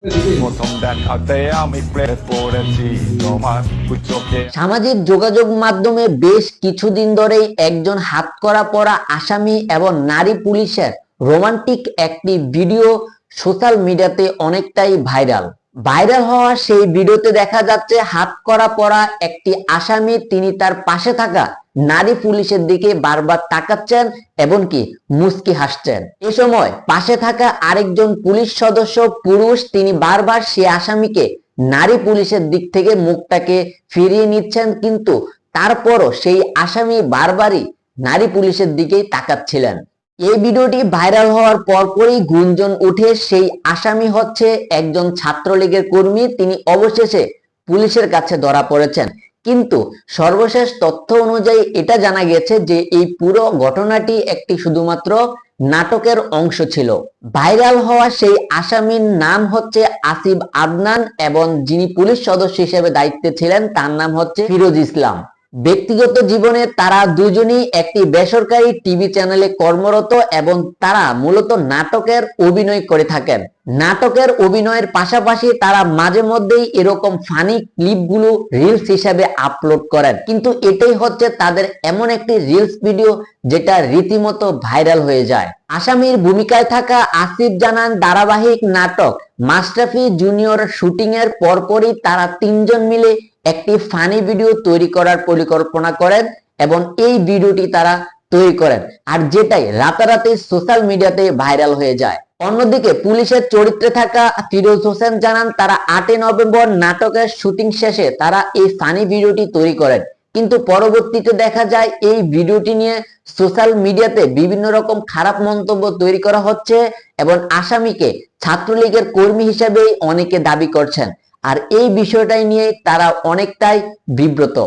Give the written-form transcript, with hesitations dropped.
প্রথম দেখাতে আমি প্রেমে পড়েছি তোমার চোখে। সামাজিক যোগাযোগ মাধ্যমে বেশ কিছুদিন ধরেই একজন হাতকড়া পরা আসামি এবং নারী পুলিশের রোমান্টিক একটি ভিডিও সোশ্যাল মিডিয়াতে অনেকটাই ভাইরাল হওয়া সেই ভিডিওতে দেখা যাচ্ছে হাতকড়া পরা একটি আসামি, তিনি তার পাশে থাকা নারী পুলিশের দিকে বারবার তাকাচ্ছেন এবং কি মুচকি হাসছেন। এ সময় পাশে থাকা আরেকজন পুলিশ সদস্য পুরুষ, তিনি বারবার সে আসামিকে নারী পুলিশের দিক থেকে মুখটাকে ফিরিয়ে নিচ্ছেন, কিন্তু তারপরও সেই আসামি বারবারই নারী পুলিশের দিকেই তাকাচ্ছিলেন। এই ভিডিওটি ভাইরাল হওয়ার পরপরই গুঞ্জন উঠে সেই আসামি হচ্ছে একজন ছাত্রলীগের কর্মী, তিনি অবশেষে পুলিশের কাছে ধরা পড়েছেন। কিন্তু সর্বশেষ তথ্য অনুযায়ী এটা জানা গেছে যে এই পুরো ঘটনাটি একটি শুধুমাত্র নাটকের অংশ ছিল। ভাইরাল হওয়া সেই আসামির নাম হচ্ছে আসিফ আদনান এবং যিনি পুলিশ সদস্য হিসেবে দায়িত্বে ছিলেন তার নাম হচ্ছে ফিরোজ ইসলাম। ব্যক্তিগত জীবনে তারা দুজনই একটি বেসরকারি টিভি চ্যানেলে কর্মরত এবং তারা মূলত নাটকের অভিনয় করে থাকেন। নাটকের অভিনয়ের পাশাপাশি তারা মাঝে মধ্যেই এরকম ফানি ক্লিপগুলো রিলস হিসেবে আপলোড করেন, কিন্তু এটাই হচ্ছে তাদের এমন একটি রিলস ভিডিও যেটা রীতিমতো ভাইরাল হয়ে যায়। আসামির ভূমিকায় থাকা আসিফ জানান ধারাবাহিক নাটক মাশরাফি জুনিয়র শুটিং এর পরপরই তারা তিনজন মিলে একটি ফানি ভিডিও তৈরি করার পরিকল্পনা করেন এবং এই ভিডিওটি তারা তৈরি করেন, আর যেটাই রাতারাতি সোশ্যাল মিডিয়াতে ভাইরাল হয়ে যায়। অন্যদিকে পুলিশের চরিত্রে থাকা ফিরোজ হোসেন জানান তারা 8 নভেম্বর নাটকের শুটিং শেষে তারা এই ফানি ভিডিওটি তৈরি করেন, কিন্তু পরবর্তীতে দেখা যায় এই ভিডিওটি নিয়ে সোশ্যাল মিডিয়াতে বিভিন্ন রকম খারাপ মন্তব্য তৈরি করা হচ্ছে এবং আসামিকে ছাত্রলীগের কর্মী হিসেবেই অনেকে দাবি করছেন, আর এই বিষয়টাই নিয়ে তারা অনেকটাই বিব্রত।